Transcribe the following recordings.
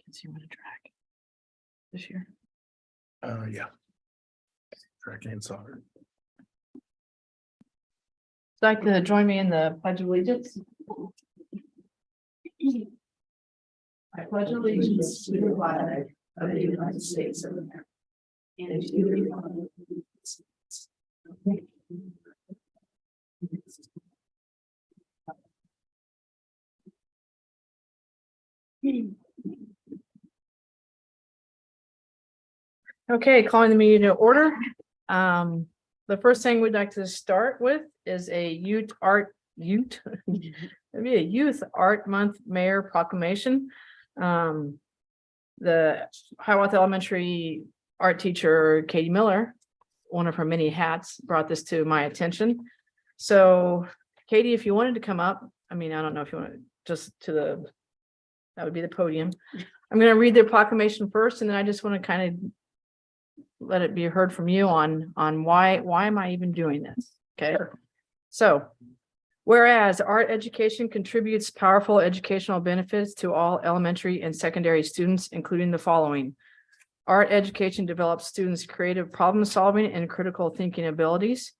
Kids you want to drag this year? Yeah. Track and soccer. Would you like to join me in the Pledge of Allegiance? I pledge allegiance to the flag of the United States of America and to the republic for which it stands. Okay, calling the meeting to order. The first thing we'd like to start with is a youth art month mayor proclamation. The Hiawatha Elementary art teacher, Katie Miller, one of her many hats, brought this to my attention. So Katie, if you wanted to come up, I mean, I don't know if you want to just that would be the podium. I'm going to read the proclamation first, and then I just want to kind of let it be heard from you on why am I even doing this? Okay. Sure. So, whereas art education contributes powerful educational benefits to all elementary and secondary students, including the following. Art education develops students' creative problem solving and critical thinking abilities.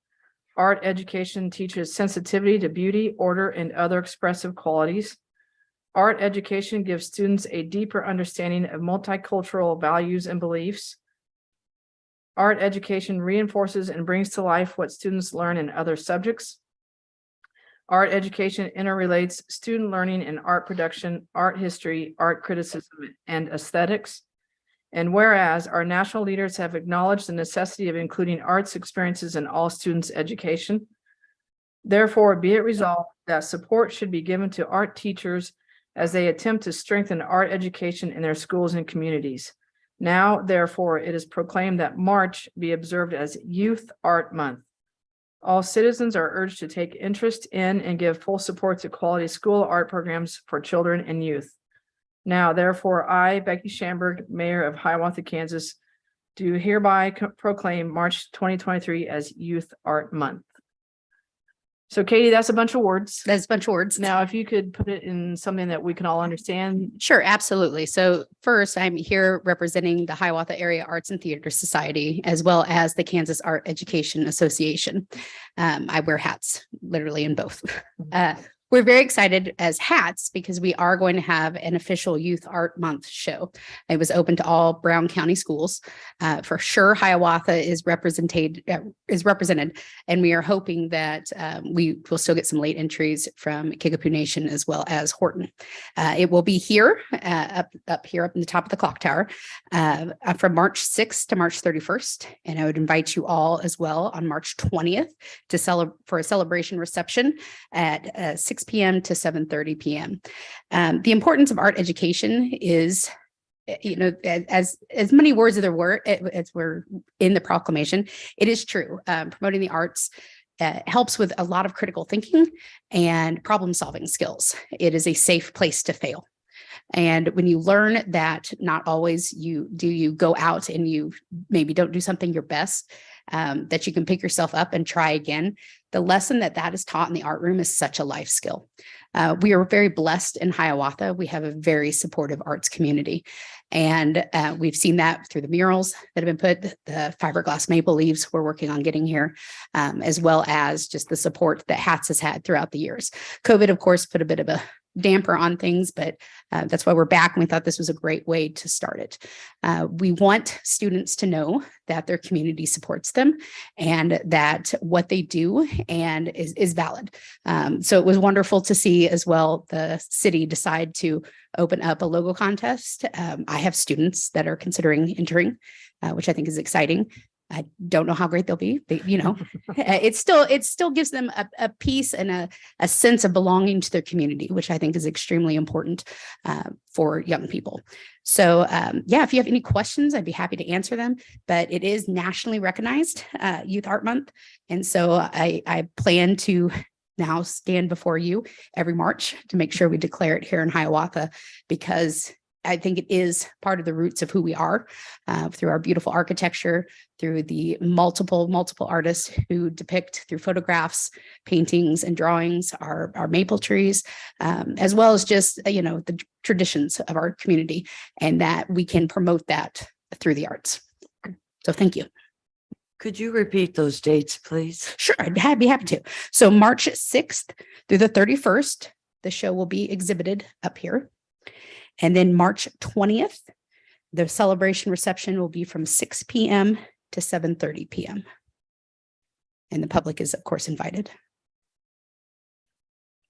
Art education teaches sensitivity to beauty, order, and other expressive qualities. Art education gives students a deeper understanding of multicultural values and beliefs. Art education reinforces and brings to life what students learn in other subjects. Art education interrelates student learning in art production, art history, art criticism, and aesthetics. And whereas our national leaders have acknowledged the necessity of including arts experiences in all students' education, therefore be it resolved that support should be given to art teachers as they attempt to strengthen art education in their schools and communities. Now, therefore, it is proclaimed that March be observed as Youth Art Month. All citizens are urged to take interest in and give full support to quality school art programs for children and youth. Now, therefore, I, Becky Schamberg, Mayor of Hiawatha, Kansas, do hereby proclaim March 2023 as Youth Art Month. So Katie, that's a bunch of words. That's a bunch of words. Now, if you could put it in something that we can all understand. Sure, absolutely. So first, I'm here representing the Hiawatha Area Arts and Theater Society, as well as the Kansas Art Education Association. I wear hats, literally in both. We're very excited as hats because we are going to have an official Youth Art Month show. It was open to all Brown County schools. For sure, Hiawatha is represented, and we are hoping that we will still get some late entries from Kickapoo Nation as well as Horton. It will be here, up here up in the top of the clock tower, from March 6th to March 31st. And I would invite you all as well on March 20th for a celebration reception at 6 p.m. to 7:30 p.m. The importance of art education is, as many words as there were, as were in the proclamation, it is true. Promoting the arts helps with a lot of critical thinking and problem solving skills. It is a safe place to fail. And when you learn that not always you go out and you maybe don't do something your best, that you can pick yourself up and try again. The lesson that is taught in the art room is such a life skill. We are very blessed in Hiawatha. We have a very supportive arts community. And we've seen that through the murals that have been put, the fiberglass maple leaves we're working on getting here, as well as just the support that HATS has had throughout the years. COVID, of course, put a bit of a damper on things, but that's why we're back. And we thought this was a great way to start it. We want students to know that their community supports them and that what they do and is valid. So it was wonderful to see as well the city decide to open up a logo contest. I have students that are considering entering, which I think is exciting. I don't know how great they'll be, but it still gives them a piece and a sense of belonging to their community, which I think is extremely important for young people. So if you have any questions, I'd be happy to answer them, but it is nationally recognized Youth Art Month. And so I plan to now stand before you every March to make sure we declare it here in Hiawatha, because I think it is part of the roots of who we are, through our beautiful architecture, through the multiple artists who depict through photographs, paintings and drawings, our maple trees, as well as just, the traditions of our community, and that we can promote that through the arts. So thank you. Could you repeat those dates, please? Sure, I'd be happy to. So March 6th through the 31st, the show will be exhibited up here. And then March 20th, the celebration reception will be from 6 p.m. to 7:30 p.m. And the public is, of course, invited.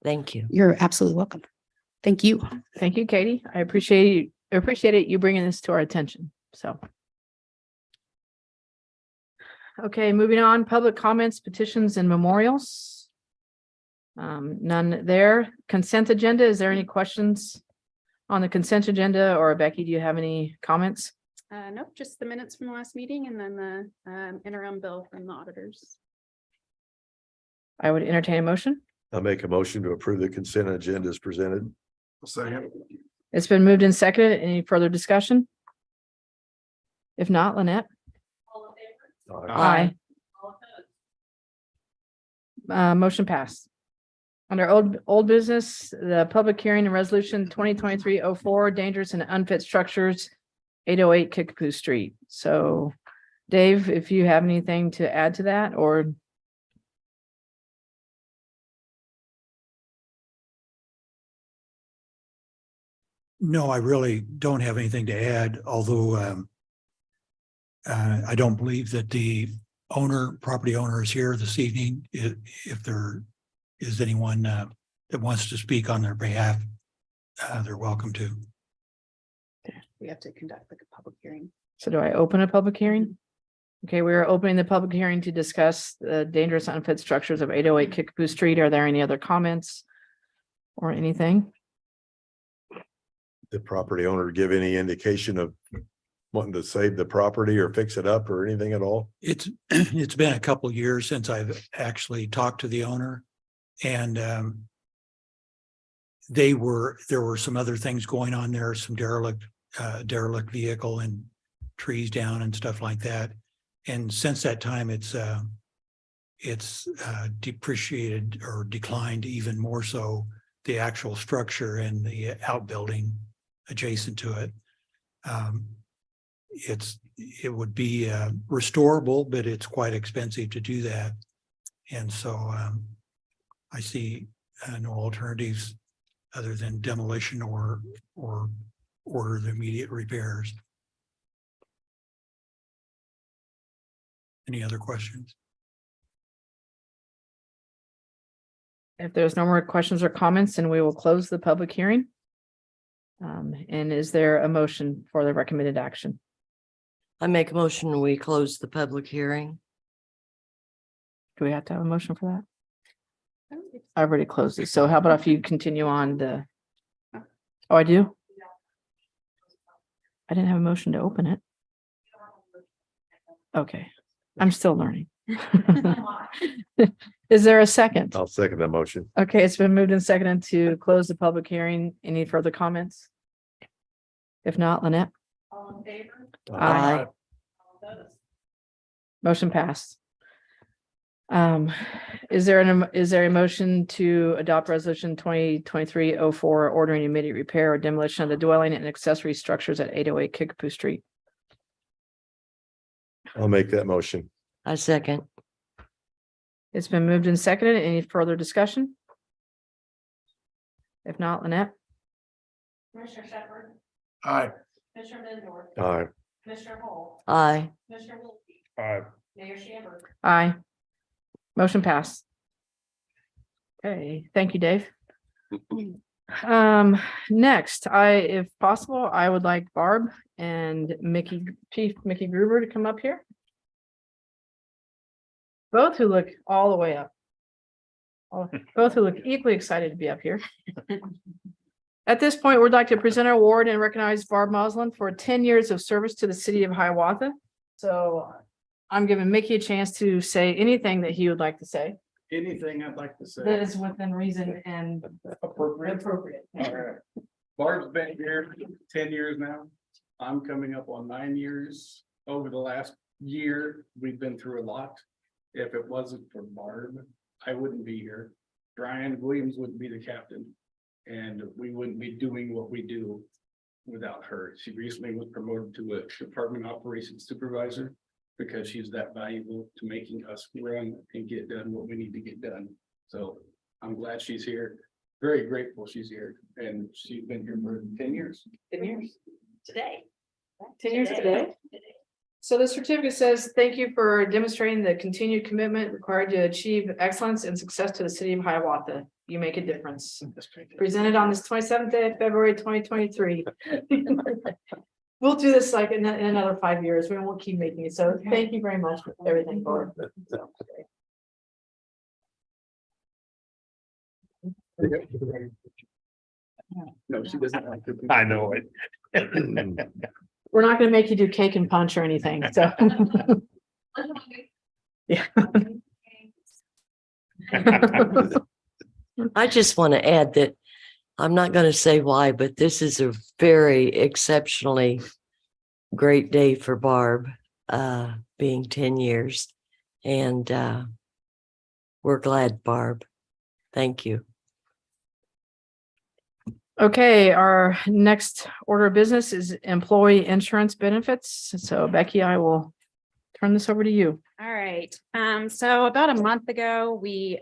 Thank you. You're absolutely welcome. Thank you. Thank you, Katie. I appreciate you bringing this to our attention. So. Okay, moving on, public comments, petitions and memorials. None there. Consent agenda. Is there any questions on the consent agenda, or Becky, do you have any comments? Nope, just the minutes from the last meeting and then the interim bill from the auditors. I would entertain a motion. I'll make a motion to approve the consent agenda as presented. Second. It's been moved and seconded. Any further discussion? If not, Lynette? Aye. Motion passed. Under old business, the public hearing and resolution 2023-04, dangerous and unfit structures, 808 Kickapoo Street. So Dave, if you have anything to add to that, or No, I really don't have anything to add, although I don't believe that the property owner is here this evening. If there is anyone that wants to speak on their behalf, they're welcome to. We have to conduct like a public hearing. so do I open a public hearing? Okay, we are opening the public hearing to discuss the dangerous unfit structures of 808 Kickapoo Street. Are there any other comments or anything? The property owner give any indication of wanting to save the property or fix it up or anything at all? It's been a couple years since I've actually talked to the owner, and there were some other things going on there, some derelict vehicle and trees down and stuff like that. And since that time, it's depreciated or declined even more so, the actual structure and the outbuilding adjacent to it. It would be restorable, but it's quite expensive to do that. And so I see no alternatives other than demolition or order the immediate repairs. Any other questions? If there's no more questions or comments, then we will close the public hearing. And is there a motion for the recommended action? I make a motion, we close the public hearing. Do we have to have a motion for that? I've already closed it. So how about if you continue on the? Oh, I do? I didn't have a motion to open it. Okay, I'm still learning. Is there a second? I'll second that motion. Okay, it's been moved and seconded to close the public hearing. Any further comments? If not, Lynette? All in favor? Aye. Motion passed. Is there a motion to adopt resolution 2023-04, ordering immediate repair or demolition of the dwelling and accessory structures at 808 Kickapoo Street? I'll make that motion. I second. It's been moved and seconded. Any further discussion? If not, Lynette? Commissioner Shepherd, Aye. Commissioner Bendor, Aye. Commissioner Hall, Aye. Commissioner Wiltie, Aye. Mayor Shamberg. Aye. Motion passed. Okay, thank you, Dave. Next, if possible, I would like Barb and Chief Mickey Gruber to come up here. Both who look all the way up. Both who look equally excited to be up here. At this point, we'd like to present our award and recognize Barb Moslin for 10 years of service to the city of Hiawatha. So I'm giving Mickey a chance to say anything that he would like to say. Anything I'd like to say. That is within reason and Appropriate. appropriate. All right. Barb's been here 10 years now. I'm coming up on 9 years. Over the last year, we've been through a lot. If it wasn't for Barb, I wouldn't be here. Brian Williams wouldn't be the captain. And we wouldn't be doing what we do without her. She recently was promoted to a department operations supervisor because she's that valuable to making us run and get done what we need to get done. So I'm glad she's here. Very grateful she's here, and she's been here for 10 years. 10 years. Today. 10 years today. So the certificate says, thank you for demonstrating the continued commitment required to achieve excellence and success to the city of Hiawatha. You make a difference. Presented on this 27th day of February, 2023. We'll do this like in another 5 years. We won't keep making it. So thank you very much for everything, Barb. No, she doesn't like to. I know it. We're not gonna make you do cake and punch or anything, so. Yeah. I just want to add that I'm not going to say why, but this is a very exceptionally great day for Barb, being 10 years. And we're glad, Barb. Thank you. Okay, our next order of business is employee insurance benefits. So Becky, I will turn this over to you. All right, so about a month ago, we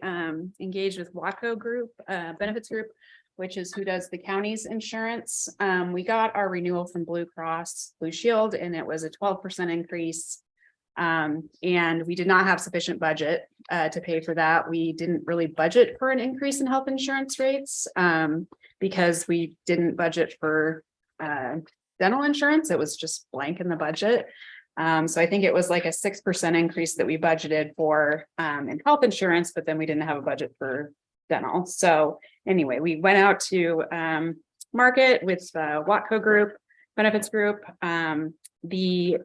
engaged with Waco Group, Benefits Group, which is who does the county's insurance. We got our renewal from Blue Cross Blue Shield, and it was a 12% increase. And we did not have sufficient budget to pay for that. We didn't really budget for an increase in health insurance rates because we didn't budget for dental insurance. It was just blank in the budget. So I think it was like a 6% increase that we budgeted for in health insurance, but then we didn't have a budget for dental. So anyway, we went out to market with Watco Group, Benefits Group. The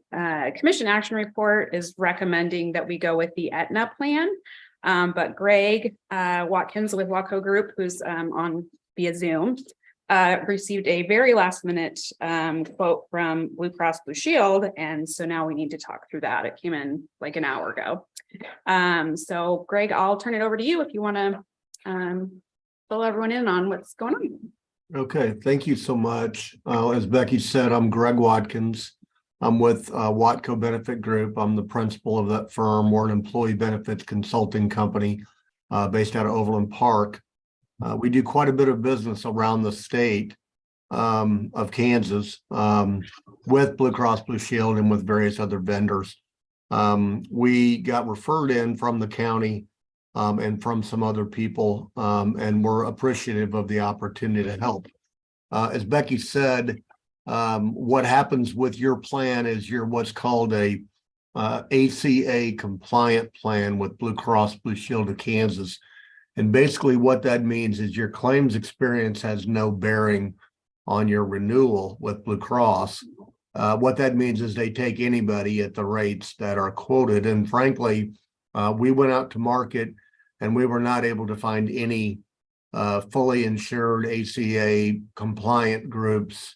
commission action report is recommending that we go with the Aetna plan. But Greg Watkins with Watco Group, who's on via Zoom, received a very last minute quote from Blue Cross Blue Shield. And so now we need to talk through that. It came in like an hour ago. So Greg, I'll turn it over to you if you want to fill everyone in on what's going on. Okay, thank you so much. As Becky said, I'm Greg Watkins. I'm with Watco Benefit Group. I'm the principal of that firm. We're an employee benefits consulting company based out of Overland Park. We do quite a bit of business around the state of Kansas with Blue Cross Blue Shield and with various other vendors. We got referred in from the county and from some other people, and we're appreciative of the opportunity to help. As Becky said, what happens with your plan is you're what's called a ACA compliant plan with Blue Cross Blue Shield of Kansas. And basically what that means is your claims experience has no bearing on your renewal with Blue Cross. What that means is they take anybody at the rates that are quoted. And frankly, we went out to market and we were not able to find any fully insured ACA compliant groups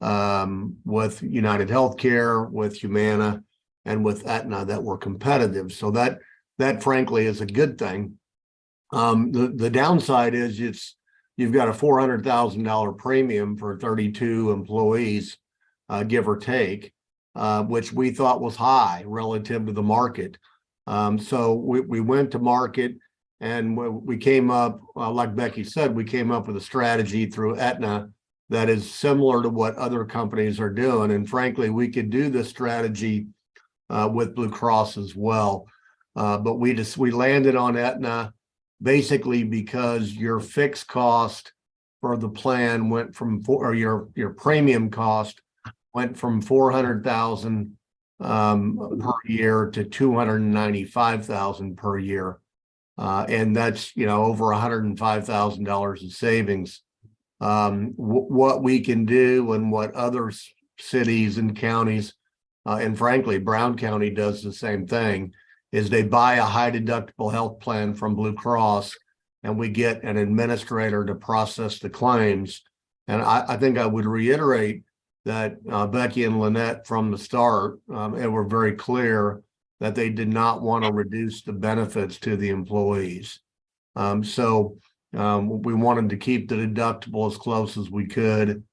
with United Healthcare, with Humana, and with Aetna that were competitive. So that frankly is a good thing. The downside is you've got a $400,000 premium for 32 employees, give or take, which we thought was high relative to the market. So we went to market and we came up, like Becky said, we came up with a strategy through Aetna that is similar to what other companies are doing. And frankly, we could do this strategy with Blue Cross as well. But we landed on Aetna basically because your fixed cost for the plan went from your premium cost went from $400,000 per year to $295,000 per year. And that's, over $105,000 in savings. What we can do and what other cities and counties, and frankly, Brown County does the same thing, is they buy a high deductible health plan from Blue Cross and we get an administrator to process the claims. And I think I would reiterate that Becky and Lynette from the start, and were very clear that they did not want to reduce the benefits to the employees. So we wanted to keep the deductible as close as we could.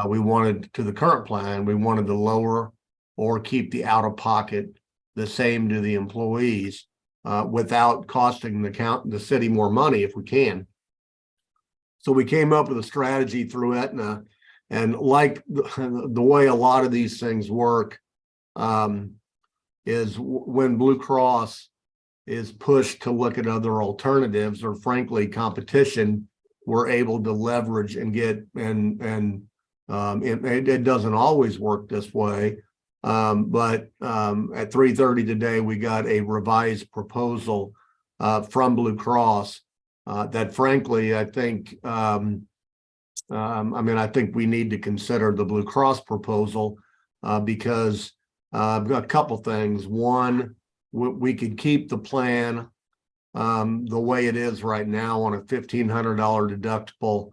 We wanted to the current plan, we wanted to lower or keep the out of pocket the same to the employees without costing the city more money if we can. So we came up with a strategy through Aetna, and like the way a lot of these things work is when Blue Cross is pushed to look at other alternatives or frankly competition, we're able to leverage and get it doesn't always work this way. But at 3:30 today, we got a revised proposal from Blue Cross that frankly, I think, I think we need to consider the Blue Cross proposal because a couple things. One, we could keep the plan the way it is right now on a $1,500 deductible.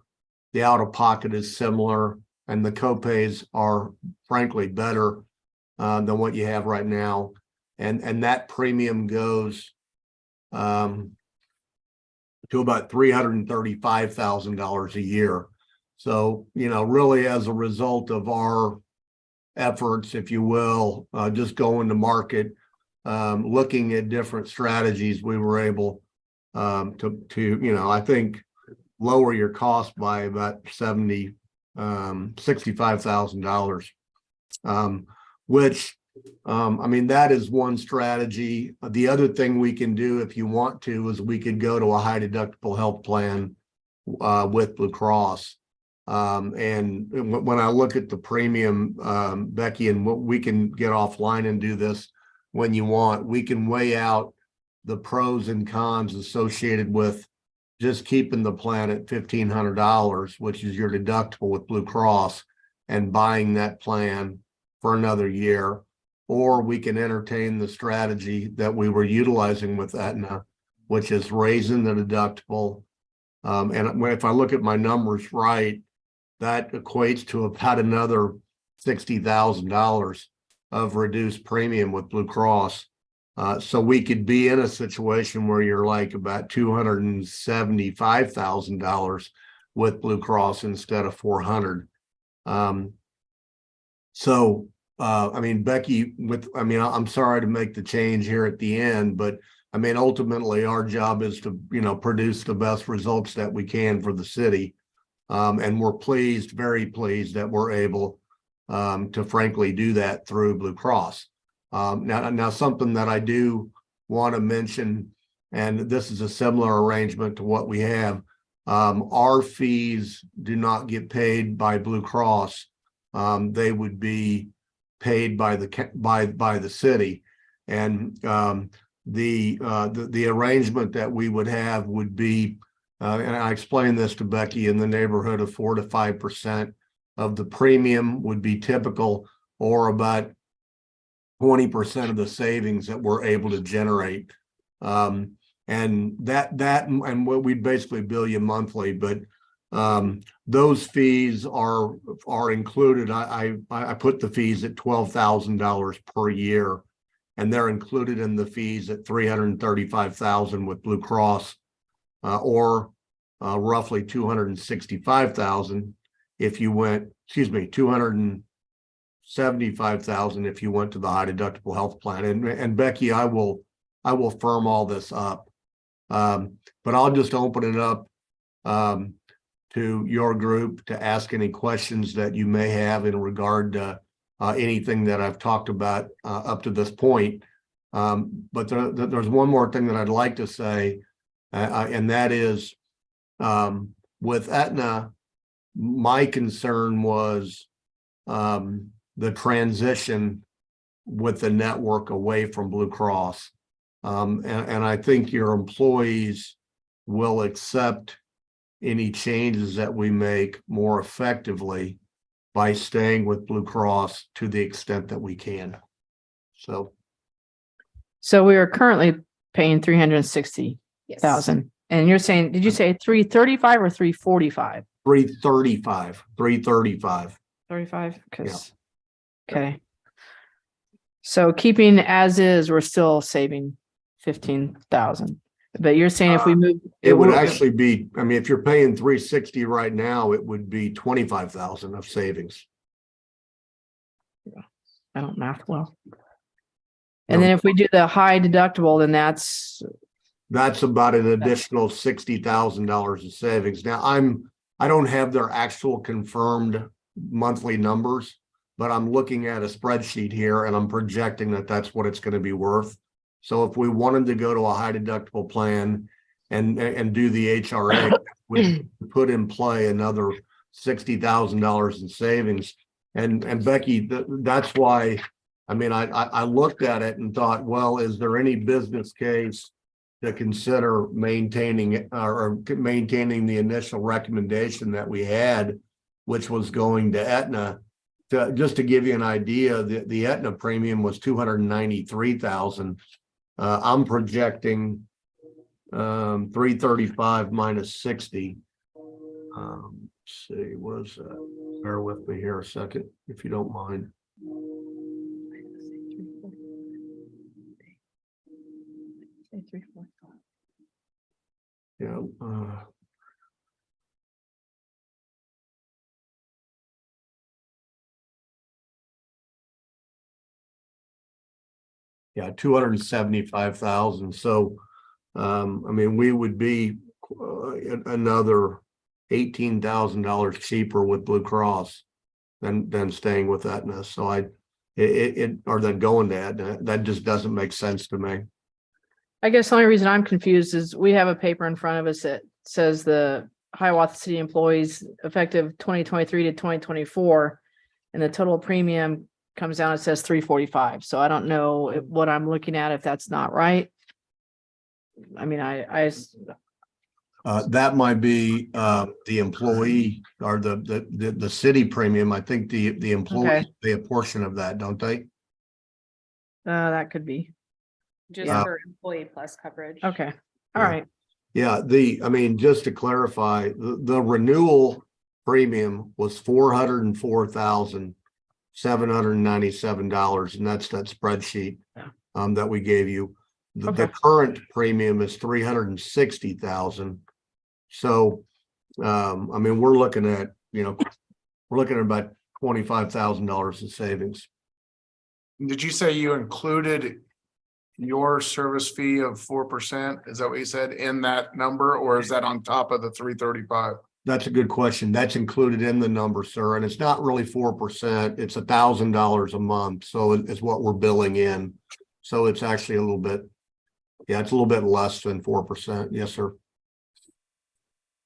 The out-of-pocket is similar, and the copays are frankly better than what you have right now, and that premium goes to about $335,000 a year. So, really as a result of our efforts, if you will, just going to market, looking at different strategies, we were able to I think lower your cost by about $65,000, which that is one strategy. The other thing we can do if you want to is we could go to a high deductible health plan with Blue Cross. And when I look at the premium, Becky, and what we can get offline and do this when you want, we can weigh out the pros and cons associated with just keeping the plan at $1,500, which is your deductible with Blue Cross, and buying that plan for another year. Or we can entertain the strategy that we were utilizing with Aetna, which is raising the deductible. And if I look at my numbers right, that equates to about another $60,000 of reduced premium with Blue Cross. So we could be in a situation where you're like about $275,000 with Blue Cross instead of $400,000. Becky, I'm sorry to make the change here at the end, but ultimately our job is to, produce the best results that we can for the city. And we're very pleased that we're able to frankly do that through Blue Cross. Now something that I do want to mention, and this is a similar arrangement to what we have, our fees do not get paid by Blue Cross. They would be paid by the city, and the arrangement that we would have would be, and I explained this to Becky, in the neighborhood of 4 to 5% of the premium would be typical, or about 20% of the savings that we're able to generate. And what we'd basically bill you monthly, but those fees are included. I put the fees at $12,000 per year, and they're included in the fees at $335,000 with Blue Cross, or roughly $265,000 if you went, $275,000 if you went to the high deductible health plan. And Becky, I will firm all this up, but I'll just open it up to your group to ask any questions that you may have in regard to anything that I've talked about up to this point. But there's one more thing that I'd like to say, and that is with Aetna, my concern was the transition with the network away from Blue Cross. And I think your employees will accept any changes that we make more effectively by staying with Blue Cross to the extent that we can. So we are currently paying $360,000. Yes. And you're saying, did you say 335 or 345? $335. 35, because, okay. So keeping as is, we're still saving 15,000. But you're saying if we move. It would actually be, I mean, if you're paying 360 right now, it would be 25,000 of savings. I don't math well. And then if we do the high deductible, then that's, That's about an additional $60,000 of savings. Now, I don't have their actual confirmed monthly numbers, but I'm looking at a spreadsheet here and I'm projecting that that's what it's going to be worth. So if we wanted to go to a high deductible plan and do the HRA, we put in play another $60,000 in savings. And Becky, that's why, I mean, I looked at it and thought, well, is there any business case to consider maintaining or maintaining the initial recommendation that we had, which was going to Aetna? Just to give you an idea, the Aetna premium was $293,000. I'm projecting 335 minus 60. Let's see, what is that? Bear with me here a second, if you don't mind. Yeah. Yeah, 275,000. So, I mean, we would be another $18,000 cheaper with Blue Cross than staying with Aetna. So or then going to Aetna. That just doesn't make sense to me. I guess the only reason I'm confused is we have a paper in front of us that says the Hiawatha City employees effective 2023 to 2024, and the total premium comes down, it says 345. So I don't know what I'm looking at, if that's not right. I mean, That might be the employee or the city premium. I think the employees pay a portion of that, don't they? that could be. Just Yeah. for employee plus coverage. Okay. All Yeah. right. Yeah, I mean, just to clarify, the renewal premium was $404,797, and that's that spreadsheet Yeah. that we gave you. The Okay. current premium is $360,000. So, I mean, we're looking at about $25,000 in savings. Did you say you included your service fee of 4%? Is that what you said in that number, or is that on top of the 335? That's a good question. That's included in the number, sir. And it's not really 4%. It's $1,000 a month. So it's what we're billing in. So it's actually a little bit, it's a little bit less than 4%. Yes, sir.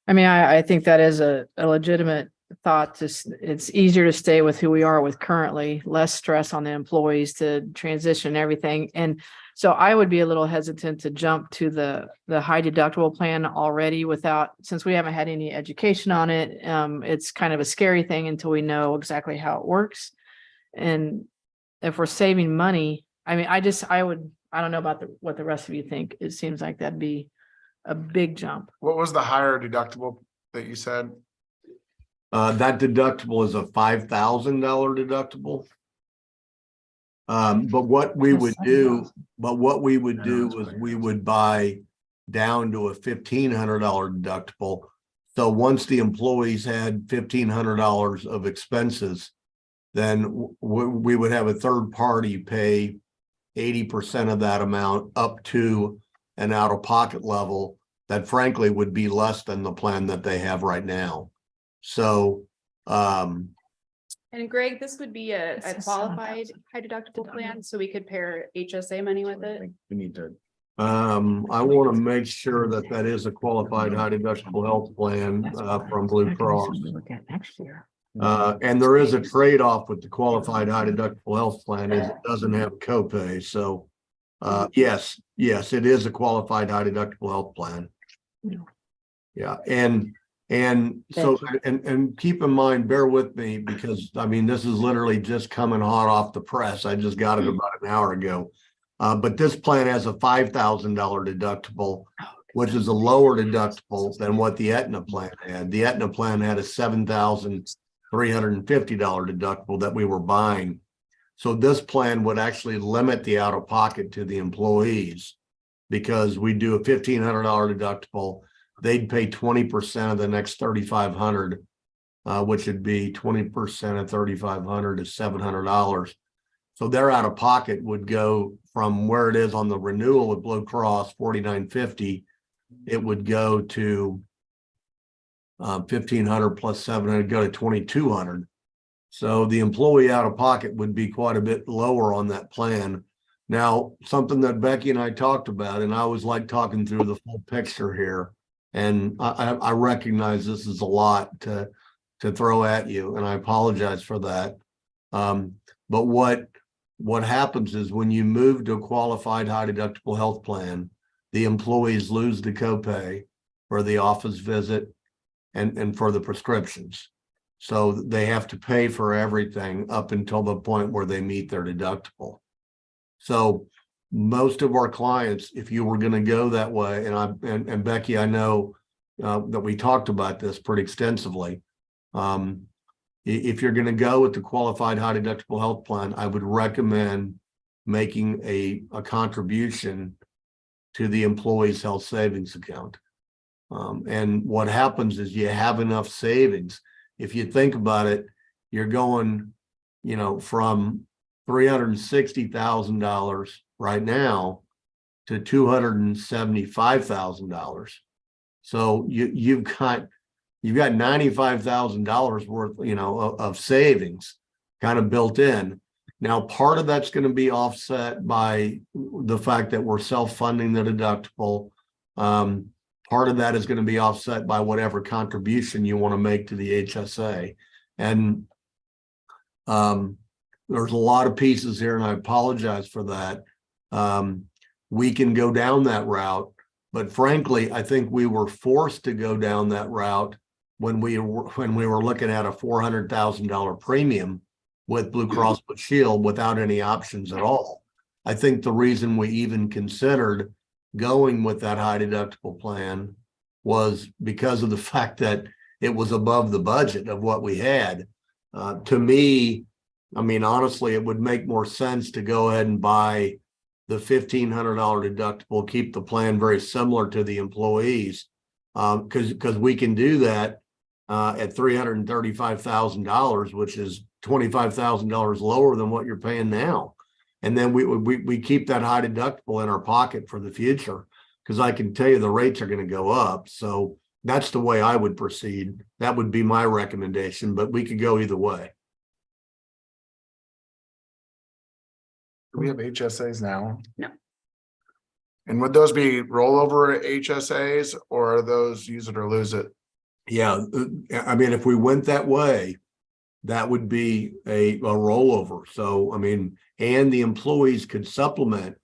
I mean, I think that is a legitimate thought. It's easier to stay with who we are with currently, less stress on the employees to transition everything. And so I would be a little hesitant to jump to the high deductible plan already since we haven't had any education on it. It's kind of a scary thing until we know exactly how it works. And if we're saving money, I mean, I don't know about what the rest of you think. It seems like that'd be a big jump. What was the higher deductible that you said? That deductible is a $5,000 deductible. But what we would do is we would buy down to a $1,500 deductible. So once the employees had $1,500 of expenses, then we would have a third party pay 80% of that amount up to an out-of-pocket level that frankly would be less than the plan that they have right now. So, And Greg, this would be a qualified high deductible plan, so we could pair HSA money with it. We need to. I want to make sure that is a qualified high deductible health plan from Blue Cross. Look at next year. And there is a trade-off with the qualified high deductible health plan, is it doesn't have copay. So yes, it is a qualified high deductible health plan. Yeah, and so and keep in mind, bear with me, because I mean, this is literally just coming hot off the press. I just got it about an hour ago. But this plan has a $5,000 deductible which is a lower deductible than what the Aetna plan had. The Aetna plan had a $7,350 deductible that we were buying. So this plan would actually limit the out-of-pocket to the employees because we do a $1,500 deductible. They'd pay 20% of the next $3,500, which would be 20% of $3,500 is $700. So their out-of-pocket would go from where it is on the renewal with Blue Cross, $4,950. It would go to $1,500 plus $700, go to $2,200. So the employee out of pocket would be quite a bit lower on that plan. Now, something that Becky and I talked about, and I always like talking through the full picture here. And I recognize this is a lot to throw at you, and I apologize for that. But what happens is when you move to a qualified high deductible health plan, the employees lose the copay for the office visit and for the prescriptions. So they have to pay for everything up until the point where they meet their deductible. So most of our clients, if you were going to go that way, and Becky, I know that we talked about this pretty extensively. If you're going to go with the qualified high deductible health plan, I would recommend making a contribution to the employee's health savings account. And what happens is you have enough savings. If you think about it, you're going, from $360,000 right now to $275,000. So you've got $95,000 worth, of savings kind of built in. Now, part of that's going to be offset by the fact that we're self-funding the deductible. Part of that is going to be offset by whatever contribution you want to make to the HSA. And there's a lot of pieces here, and I apologize for that. We can go down that route, but frankly, I think we were forced to go down that route when we were looking at a $400,000 premium with Blue Cross Blue Shield without any options at all. I think the reason we even considered going with that high deductible plan was because of the fact that it was above the budget of what we had. To me, I mean, honestly, it would make more sense to go ahead and buy the $1,500 deductible, keep the plan very similar to the employees, because we can do that at $335,000, which is $25,000 lower than what you're paying now. And then we keep that high deductible in our pocket for the future, because I can tell you the rates are going to go up. So that's the way I would proceed. That would be my recommendation, but we could go either way. Do we have HSAs now? No. And would those be rollover HSAs, or are those use it or lose it? Yeah, I mean, if we went that way, that would be a rollover. So, I mean, and the employees could supplement,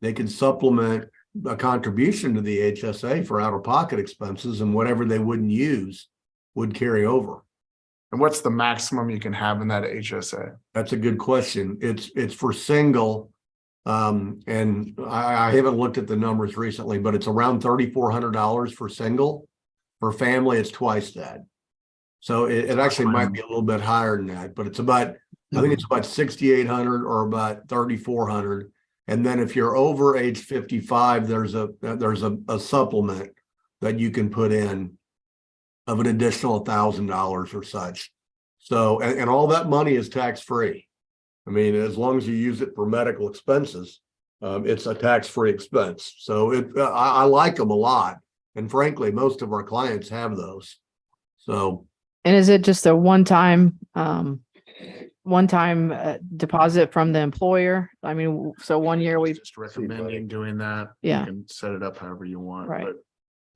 they could supplement a contribution to the HSA for out-of-pocket expenses, and whatever they wouldn't use would carry over. And what's the maximum you can have in that HSA? That's a good question. It's for single, and I haven't looked at the numbers recently, but it's around $3,400 for single. For family, it's twice that. So it actually might be a little bit higher than that, but it's about, I think it's about 6,800 or about 3,400. And then if you're over age 55, there's a supplement that you can put in of an additional $1,000 or such. So, and all that money is tax-free. I mean, as long as you use it for medical expenses, it's a tax-free expense. So I like them a lot. And frankly, most of our clients have those. So. And is it just a one-time deposit from the employer? I mean, so 1 year we, Just recommending doing that. Yeah. You can set it up however you want. Right. But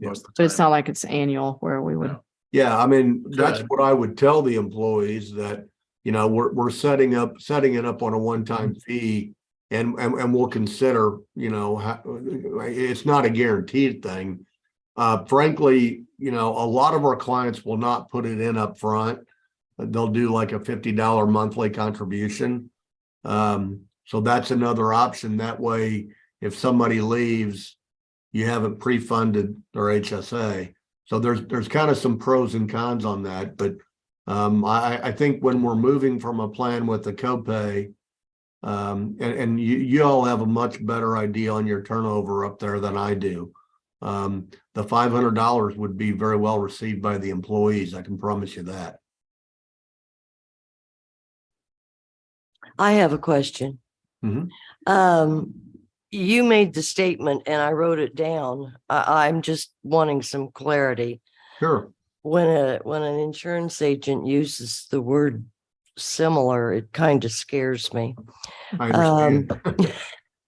most of the but it's time- not like it's annual where we would. No. Yeah, I mean, that's Good. what I would tell the employees, that, we're setting it up on a one-time fee, and we'll consider, it's not a guaranteed thing. Frankly, a lot of our clients will not put it in up front. They'll do like a $50 monthly contribution. So that's another option. That way, if somebody leaves, you haven't pre-funded their HSA. So there's kind of some pros and cons on that, but I think when we're moving from a plan with the copay, and you all have a much better idea on your turnover up there than I do. The $500 would be very well received by the employees. I can promise you that. I have a question. Mhm. You made the statement and I wrote it down. I'm just wanting some clarity. Sure. When an insurance agent uses the word similar, it kind of scares me. I understand.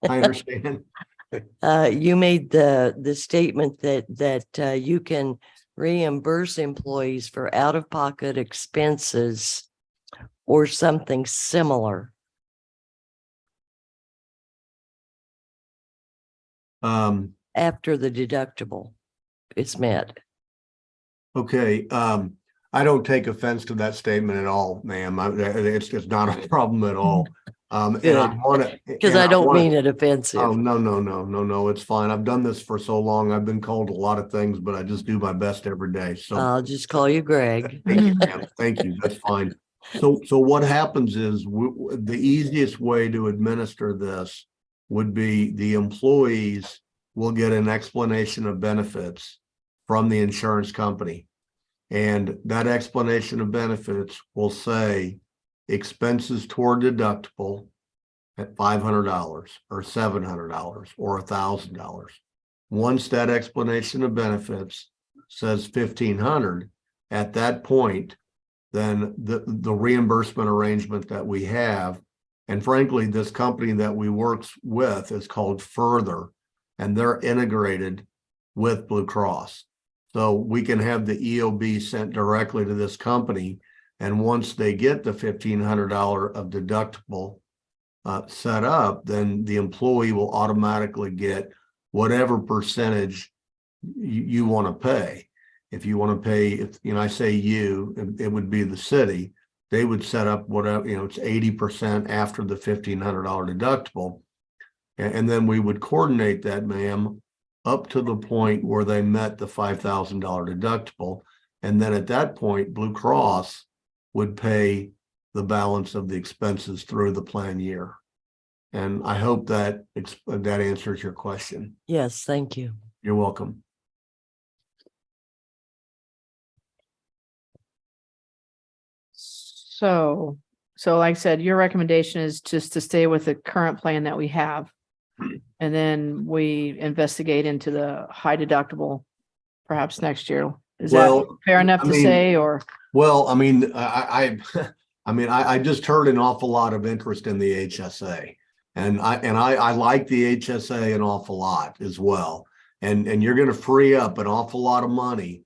I understand. You made the statement that you can reimburse employees for out-of-pocket expenses or something similar. After the deductible is met. Okay, I don't take offense to that statement at all, ma'am. It's just not a problem at all. And I want to. Because I don't mean it offensive. Oh, no, it's fine. I've done this for so long. I've been called a lot of things, but I just do my best every day. So I'll just call you Greg. thank you, ma'am. Thank you. That's fine. So what happens is the easiest way to administer this would be the employees will get an explanation of benefits from the insurance company. And that explanation of benefits will say expenses toward deductible at $500 or $700 or $1,000. Once that explanation of benefits says $1,500, at that point, then the reimbursement arrangement that we have, and frankly, this company that we work with is called Further, and they're integrated with Blue Cross. So we can have the EOB sent directly to this company. And once they get the $1,500 of deductible set up, then the employee will automatically get whatever percentage you want to pay. If you want to pay, if I say it would be the city, they would set up whatever, it's 80% after the $1,500 deductible. And then we would coordinate that, ma'am, up to the point where they met the $5,000 deductible. And then at that point, Blue Cross would pay the balance of the expenses through the plan year. And I hope that answers your question. Yes, thank you. You're welcome. So like I said, your recommendation is just to stay with the current plan that we have. And then we investigate into the high deductible perhaps next year. Is that fair enough to say, or? Well, I mean, I just heard an awful lot of interest in the HSA, and I like the HSA an awful lot as well. And you're going to free up an awful lot of money.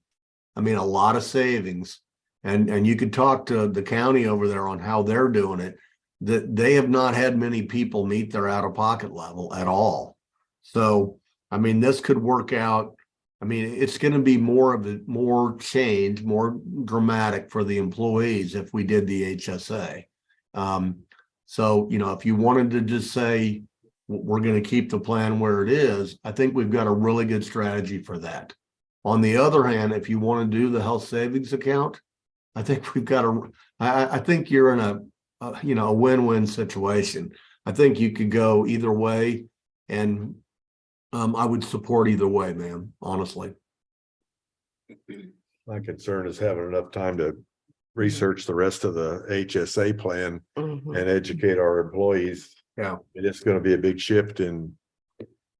I mean, a lot of savings, and you could talk to the county over there on how they're doing it. That they have not had many people meet their out-of-pocket level at all. So, I mean, this could work out. I mean, it's going to be more change, more dramatic for the employees if we did the HSA. So, if you wanted to just say, we're going to keep the plan where it is, I think we've got a really good strategy for that. On the other hand, if you want to do the health savings account, I think we've got I think you're in a win-win situation. I think you could go either way, and I would support either way, ma'am, honestly. My concern is having enough time to research the rest of the HSA plan Mhm. and educate our employees. Yeah. It is going to be a big shift in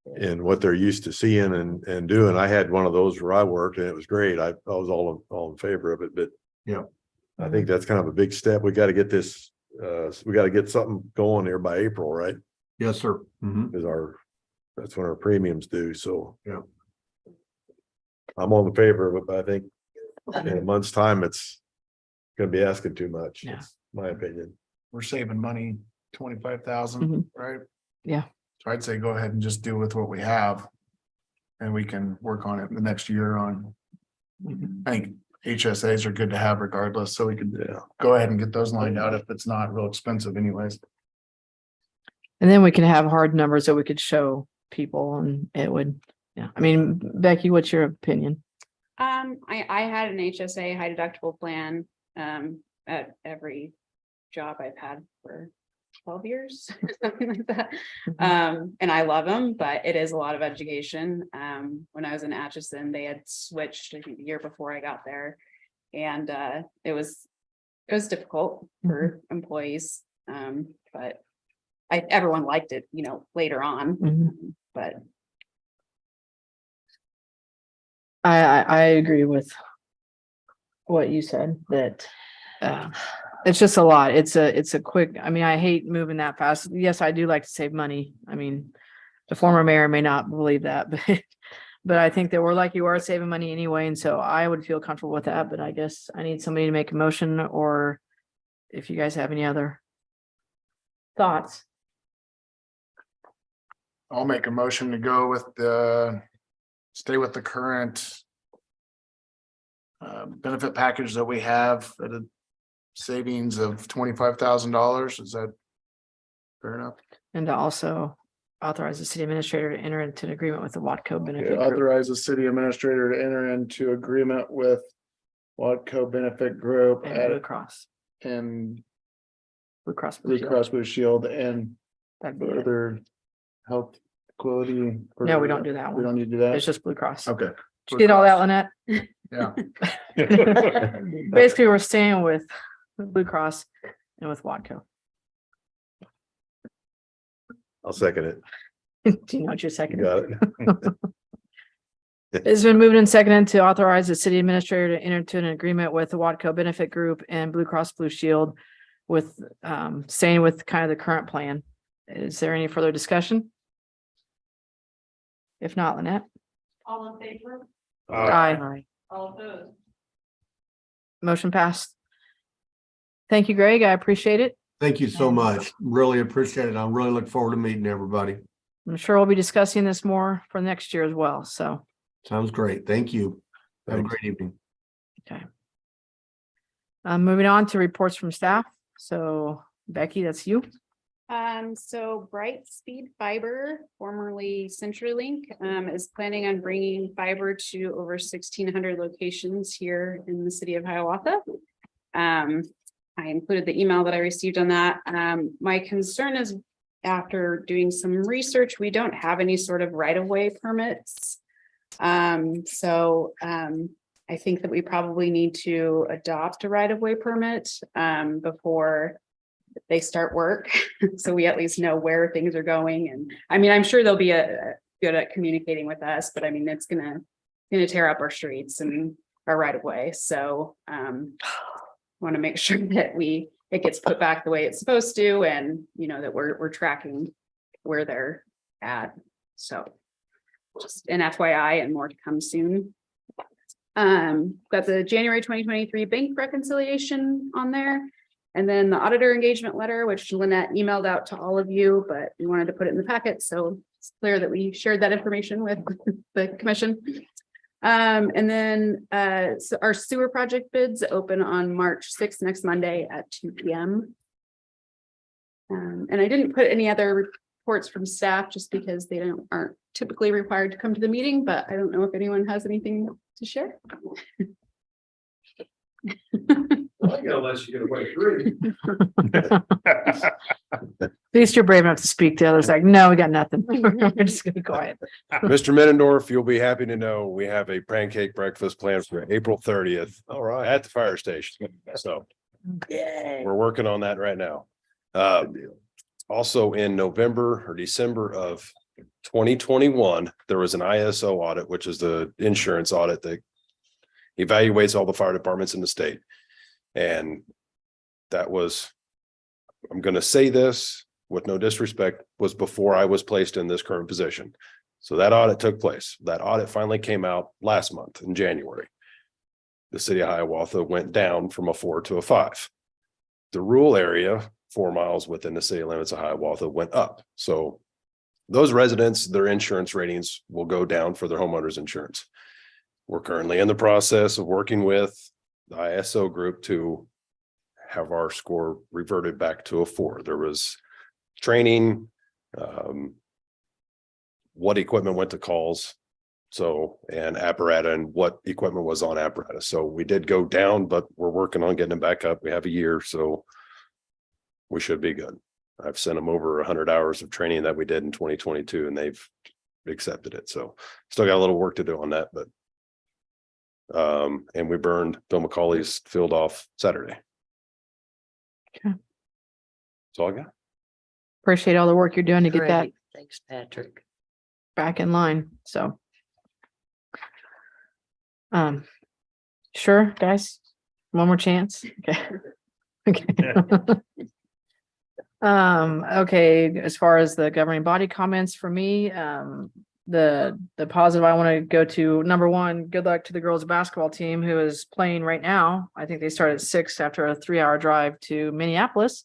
what they're used to seeing and doing. I had one of those where I worked and it was great. I was all in favor of it, but yeah, I think that's kind of a big step. We got to get this. We got to get something going here by April, right? yes, sir. Mhm. Because that's when our premiums due. So Yeah. I'm on the favor of it, but I think in a month's time, it's going to be asking too much. Yeah. That's my opinion. We're saving money, 25,000, Mhm. right? Yeah. So I'd say go ahead and just deal with what we have. And we can work on it the next year on. I think HSAs are good to have regardless, so we could go ahead and get those lined out if it's not real expensive anyways. And then we can have hard numbers that we could show people, and it would Yeah, I mean, Becky, what's your opinion? I had an HSA high deductible plan, at every job I've had for 12 years, something like that. And I love them, but it is a lot of education. When I was in Atchison, they had switched, I think, the year before I got there. And it was difficult for employees. But everyone liked it, later on, Mhm. but I agree with what you said, that it's just a lot. It's a quick, I mean, I hate moving that fast. Yes, I do like to save money. I mean, the former mayor may not believe that, but I think that we're like, you are saving money anyway, and so I would feel comfortable with that, but I guess I need somebody to make a motion, or if you guys have any other thoughts. I'll make a motion to go with stay with the current benefit package that we have at a savings of $25,000. Is that fair enough? And to also authorize the city administrator to enter into an agreement with the Watco benefit group Authorize the city administrator to enter into agreement with Watco Benefit Group and Blue at Cross, and Blue Cross. Blue Blue Shield. Cross Blue Shield and That'd be it. further health equality. No, we don't do that We one. don't need to do It's that. just Blue Cross. Okay. Did you get all that, Lynette? Yeah. Basically, we're staying with Blue Cross and with Watco. I'll second it. Do you know what you're You second? got it. It's been moved and seconded to authorize the city administrator to enter into an agreement with the Watco Benefit Group and Blue Cross Blue Shield with staying with kind of the current plan. Is there any further discussion? If not, Lynette? all in favor, Aye. all opposed. Motion passed. Thank you, Greg. I appreciate it. Thank you so much. Really appreciate it. I really look forward to meeting everybody. I'm sure we'll be discussing this more for next year as well, so. Sounds great. Thank you. Have a Thanks. great evening. Okay. Moving on to reports from staff. So Becky, that's you. So Bright Speed Fiber, formerly CenturyLink, is planning on bringing fiber to over 1,600 locations here in the city of Hiawatha. I included the email that I received on that. My concern is, after doing some research, we don't have any sort of right-of-way permits. I think that we probably need to adopt a right-of-way permit before they start work. So we at least know where things are going. And I mean, I'm sure they'll be good at communicating with us, but I mean, it's gonna tear up our streets and our right-of-way. So want to make sure that it gets put back the way it's supposed to, and that we're tracking where they're at. So just an FYI, and more to come soon. Got the January 2023 bank reconciliation on there. And then the auditor engagement letter, which Lynette emailed out to all of you, but we wanted to put it in the packet. So it's clear that we shared that information with the commission. And then so our sewer project bids open on March 6th, next Monday at 2 p.m. And I didn't put any other reports from staff just because they aren't typically required to come to the meeting, but I don't know if anyone has anything to share. Unless you get away free. At least you're brave enough to speak. The others like, no, we got nothing. We're just gonna be quiet. Mr. Middendorf, you'll be happy to know we have a pancake breakfast planned for April 30th. All right. At the fire station. So we're working on that right now. Also in November or December of 2021, there was an ISO audit, which is the insurance audit that evaluates all the fire departments in the state. And that was, I'm going to say this with no disrespect, was before I was placed in this current position. So that audit took place. That audit finally came out last month in January. The city of Hiawatha went down from a 4 to a 5. The rural area, 4 miles within the city limits of Hiawatha, went up. So those residents, their insurance ratings will go down for their homeowners insurance. We're currently in the process of working with the ISO group to have our score reverted back to a 4. There was training, what equipment went to calls. So, and apparatus and what equipment was on apparatus. So we did go down, but we're working on getting it back up. We have a year, so we should be good. I've sent them over 100 hours of training that we did in 2022 and they've accepted it. So still got a little work to do on that, but and we burned Bill McCauley's field off Saturday. Okay. That's all I got. Appreciate all the work you're doing to get that Great. Thanks, Patrick. back in line, so. Sure, guys, one more chance, okay. Okay. Okay, as far as the governing body comments for me, the positive I want to go to, number one, good luck to the girls basketball team who is playing right now. I think they start at 6 after a 3-hour drive to Minneapolis,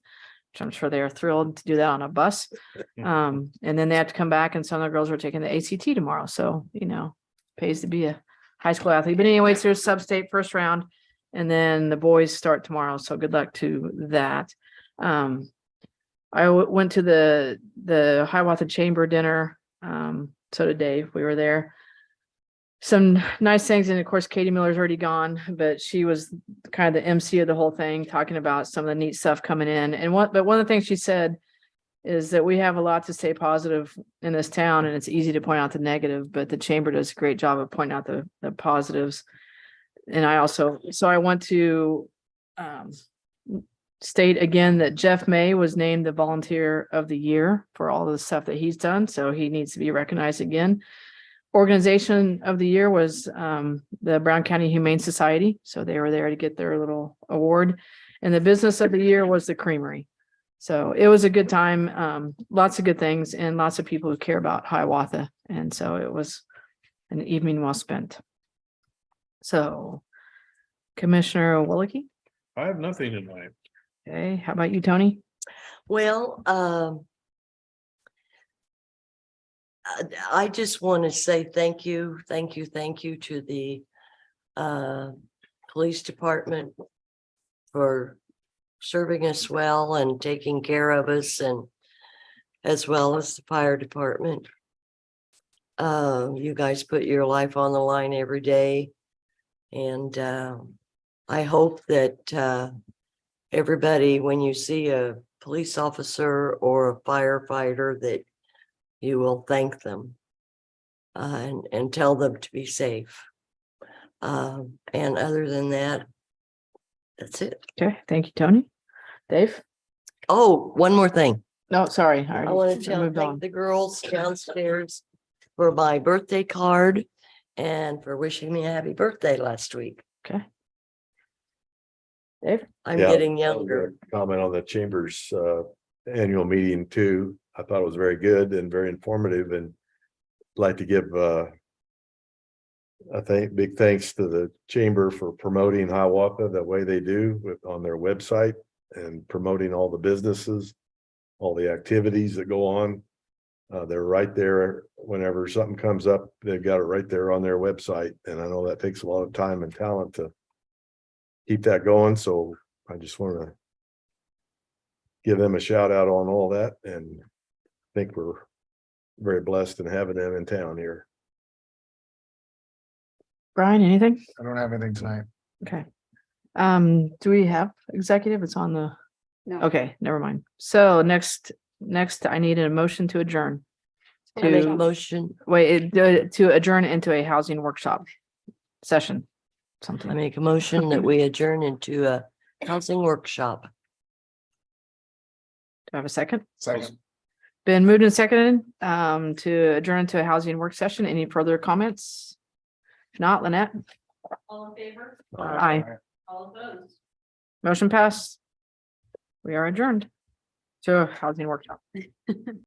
which I'm sure they are thrilled to do that on a bus. And then they have to come back and some of the girls are taking the ACT tomorrow. So, pays to be a high school athlete. But anyways, there's sub-state first round and then the boys start tomorrow. So good luck to that. I went to the Hiawatha Chamber dinner. So did Dave. We were there. Some nice things. And of course, Katie Miller's already gone, but she was kind of the MC of the whole thing, talking about some of the neat stuff coming in. But one of the things she said is that we have a lot to stay positive in this town and it's easy to point out the negative, but the chamber does a great job of pointing out the positives. And I want to state again that Jeff May was named the volunteer of the year for all the stuff that he's done. So he needs to be recognized again. Organization of the year was the Brown County Humane Society. So they were there to get their little award. And the business of the year was the Creamery. So it was a good time. Lots of good things and lots of people who care about Hiawatha. And so it was an evening well spent. So Commissioner Wilkie. I have nothing in mind. Okay, how about you, Tony? Well, I just want to say thank you to the police department for serving us well and taking care of us, and as well as the fire department. You guys put your life on the line every day, and I hope that everybody, when you see a police officer or a firefighter, that you will thank them and tell them to be safe. And other than that, that's it. Okay, thank you, Tony. Dave? Oh, one more thing. No, sorry. I want to moved thank on. the girls downstairs for my birthday card and for wishing me a happy birthday last week. Okay. Dave? I'm Yeah, getting I was younger. gonna comment on the chamber's annual meeting too. I thought it was very good and very informative, and like to give big thanks to the chamber for promoting Hiawatha the way they do on their website and promoting all the businesses, all the activities that go on. They're right there whenever something comes up. They've got it right there on their website, and I know that takes a lot of time and talent to keep that going. So I just want to give them a shout out on all that, and think we're very blessed in having them in town here. Brian, anything? I don't have anything tonight. Okay. Do we have executive? It's on the, No. okay, never mind. So next, I need a motion to adjourn. I make a To, motion, to adjourn into a housing workshop session, something. I make a motion that we adjourn into a housing workshop. Do I have a second? Second. Been moved and seconded to adjourn to a housing work session. Any further comments? If not, Lynette? All in favor? Aye. All opposed? Motion passed. We are adjourned to a housing workshop.